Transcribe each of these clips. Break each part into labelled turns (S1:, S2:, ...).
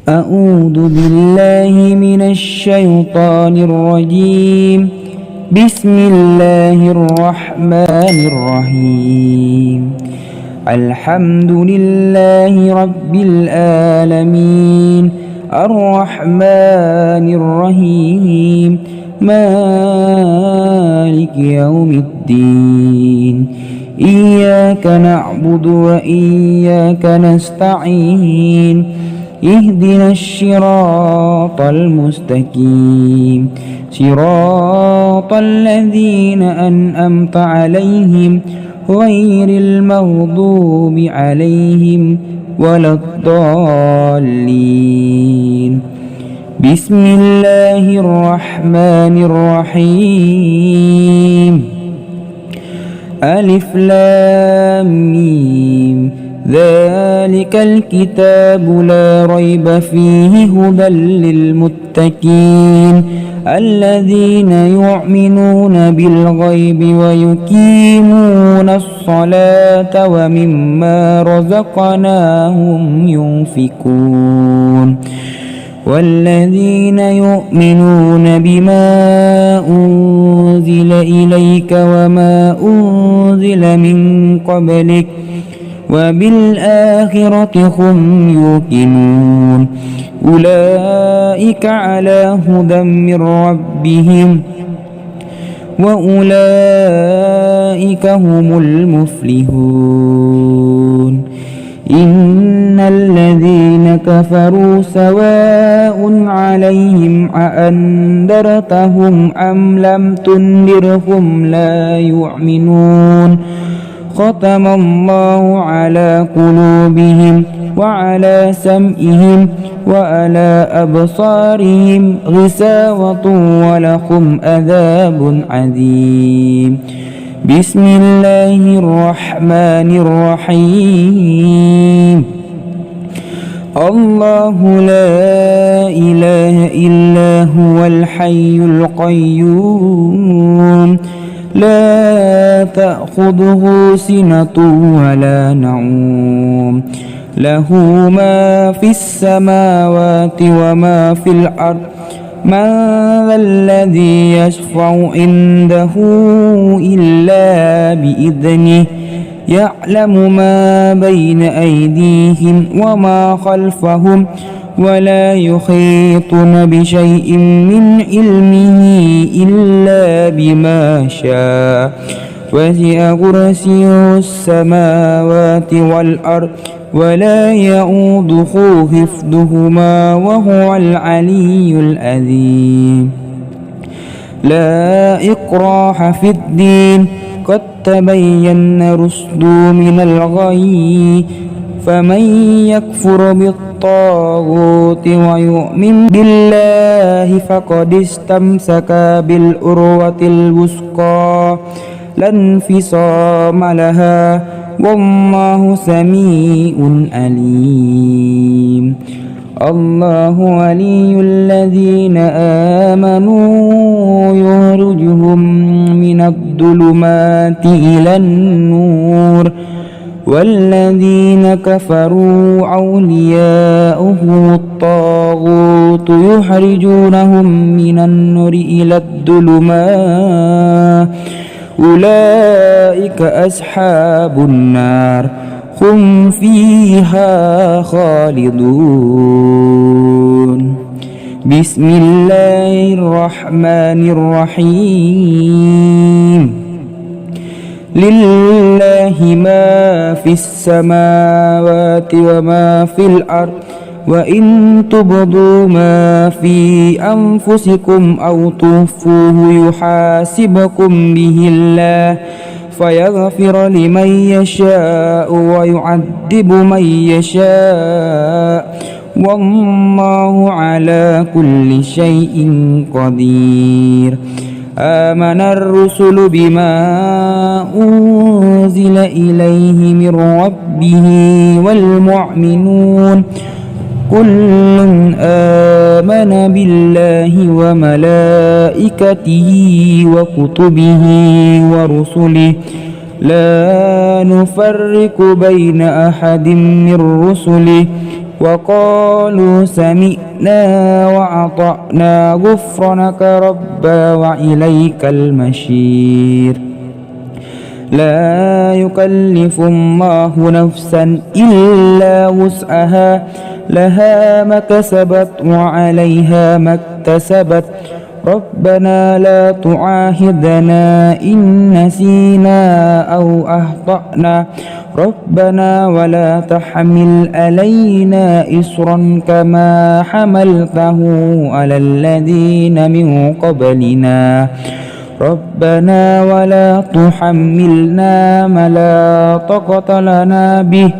S1: أعوذ بالله من الشيطان الرجيم. بسم الله الرحمن الرحيم. الحمد لله رب العالمين الرحمن الرحيم مالك يوم الدين. إياك نعبد وإياك نستعين. اهدنا الصراط المستقيم صراط الذين أنعمت عليهم غير المغضوب عليهم ولا الضالين. بسم الله الرحمن الرحيم. ألف لام ميم. ذلك الكتاب لا ريب فيه هدى للمتقين الذين يؤمنون بالغيب ويقيمون الصلاة ومما رزقناهم ينفقون والذين يؤمنون بما أنزل إليك وما أنزل من قبلك وبالآخرة هم يوقنون أولئك على هدى من ربهم وأولئك هم المفلحون. إن الذين كفروا سواء عليهم أأنذرتهم أم لم تنذرهم لا يؤمنون. ختم الله على قلوبهم وعلى سمعهم وعلى أبصارهم غشاوة ولهم عذاب عظيم. بسم الله الرحمن الرحيم. الله لا إله إلا هو الحي القيوم لا تأخذه سنة ولا نوم له ما في السماوات وما في الأرض من ذا الذي يشفع عنده إلا بإذنه يعلم ما بين أيديهم وما خلفهم ولا يحيطون بشيء من علمه إلا بما شاء وسع كرسيه السماوات والأرض ولا يؤوده حفظهما وهو العلي العظيم. لا إكراه في الدين قد تبين الرشد من الغي فمن يكفر بالطاغوت ويؤمن بالله فقد استمسك بالعروة الوثقى لا انفصام لها والله سميع عليم. الله ولي الذين آمنوا يخرجهم من الظلمات إلى النور والذين كفروا أولياؤهم الطاغوت يخرجونهم من النور إلى الظلمات أولئك أصحاب النار هم فيها خالدون. بسم الله الرحمن الرحيم. لله ما في السماوات وما في الأرض وإن تبدوا ما في أنفسكم أو تخفوه يحاسبكم به الله فيغفر لمن يشاء ويعذب من يشاء والله على كل شيء قدير. آمن الرسل بما أنزل إليه من ربه والمؤمنون كل آمن بالله وملائكته وكتبه ورسله لا نفرق بين أحد من رسله وقالوا سمعنا وأطعنا غفرانك ربنا وإليك المصير لا يكلف الله نفسا إلا وسعها لها ما كسبت وعليها ما اكتسبت ربنا لا تعاهدنا إن نسينا أو أخطأنا ربنا ولا تحمل علينا إصرا كما حملته على الذين من قبلنا ربنا ولا تحملنا ما لا طاقة لنا به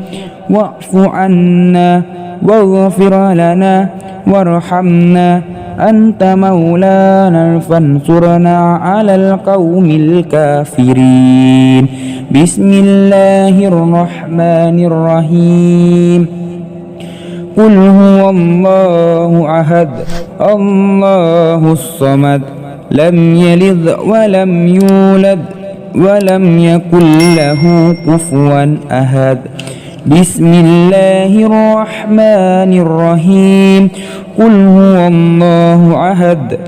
S1: واعف عنا واغفر لنا وارحمنا أنت مولانا فانصرنا على القوم الكافرين بسم الله الرحمن الرحيم قل هو الله أحد الله الصمد لم يلد ولم يولد ولم يكن له كفوا أحد بسم الله الرحمن الرحيم قل هو الله أحد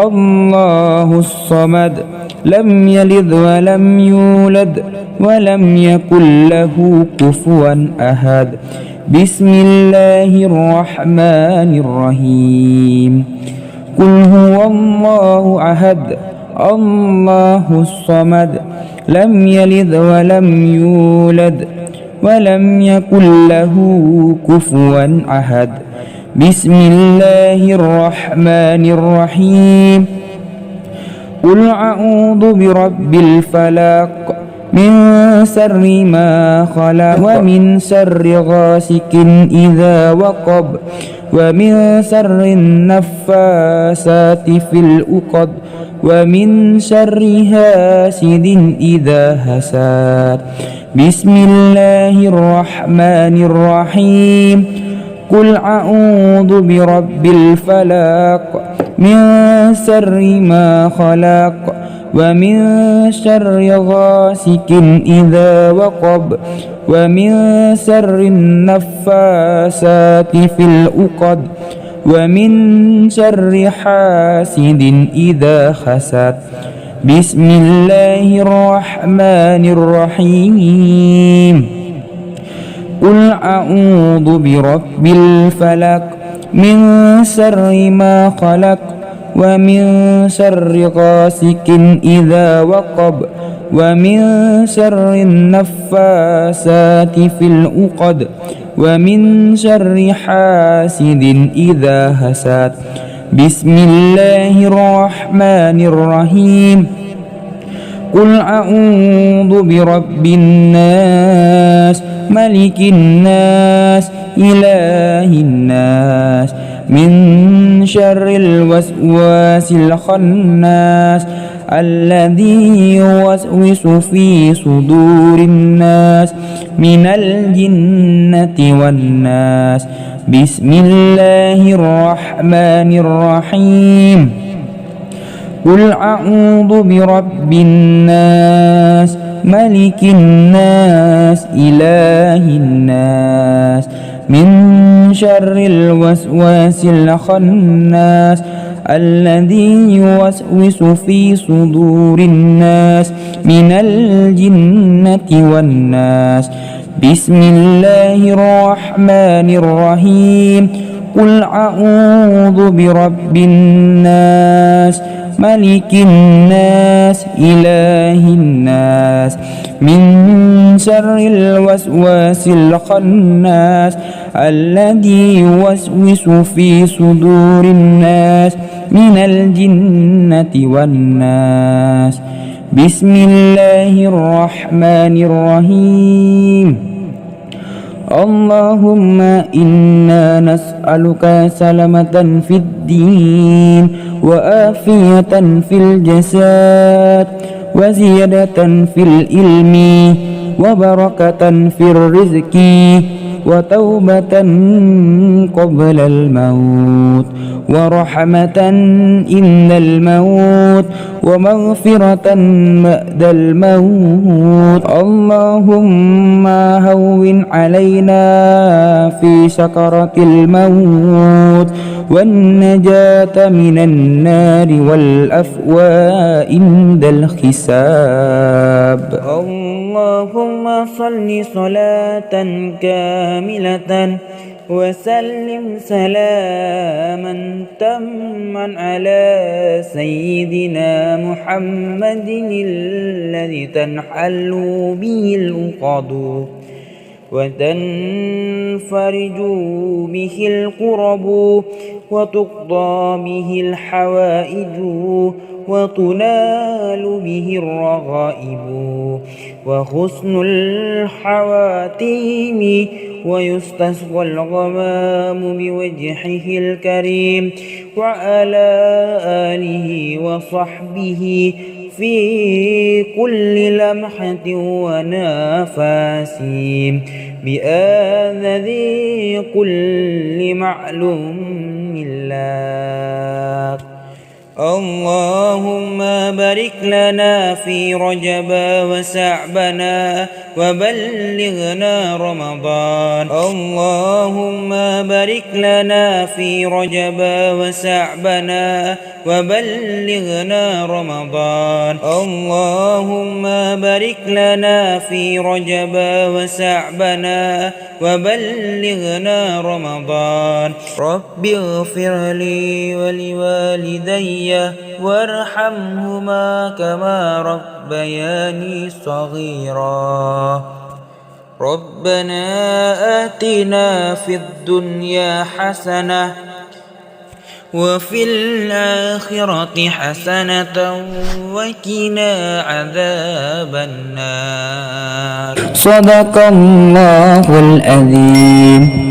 S1: الله الصمد لم يلد ولم يولد ولم يكن له كفوا أحد بسم الله الرحمن الرحيم قل هو الله أحد الله الصمد لم يلد ولم يولد ولم يكن له كفوا أحد بسم الله الرحمن الرحيم قل أعوذ برب الفلق من شر ما خلق ومن شر غاسق إذا وقب ومن شر النفاسات في العقد ومن شر حاسد إذا حسد بسم الله الرحمن الرحيم قل أعوذ برب الفلق من شر ما خلق ومن شر غاسق إذا وقب ومن شر النفاسات في العقد ومن شر حاسد إذا حسد بسم الله الرحمن الرحيم قل أعوذ برب الفلق من شر ما خلق ومن شر غاسق إذا وقب ومن شر النفاسات في العقد ومن شر حاسد إذا حسد بسم الله الرحمن الرحيم قل أعوذ برب الناس ملك الناس إله الناس من شر الوسواس الخناس الذي يوسوس في صدور الناس من الجنة والناس بسم الله الرحمن الرحيم قل أعوذ برب الناس ملك الناس إله الناس من شر الوسواس الخناس الذي يوسوس في صدور الناس من الجنة والناس بسم الله الرحمن الرحيم قل أعوذ برب الناس ملك الناس إله الناس من شر الوسواس الخناس الذي يوسوس في صدور الناس من الجنة والناس بسم الله الرحمن الرحيم اللهم إنا نسألك سلامة في الدين وآفية في الجسد وزيادة في العلم وبركة في الرزق وتوبة قبل الموت ورحمة إن الموت ومغفرة بعد الموت. اللهم هون علينا في سكرة الموت والنجاة من النار والأفواء عند الحساب. اللهم صل صلاة كاملة وسلم سلاما تاما على سيدنا محمد الذي تنحل به العقد وتنفرج به الكرب وتقضى به الحوائج وتنال به الرغائب وحسن الحواتيم ويستسقى الغمام بوجهه الكريم وعلى آله وصحبه في كل لمحة ونفس بآذذ كل معلوم لك. اللهم بارك لنا في رجب وشعبنا وبلغنا رمضان. اللهم بارك لنا في رجب وشعبنا وبلغنا رمضان. اللهم بارك لنا في رجب وشعبنا وبلغنا رمضان. رب اغفر لي ولوالدي وارحمهما كما ربياني صغيرا. ربنا آتنا في الدنيا حسنة وفي الآخرة حسنة وقنا عذاب النار. صدق الله العظيم.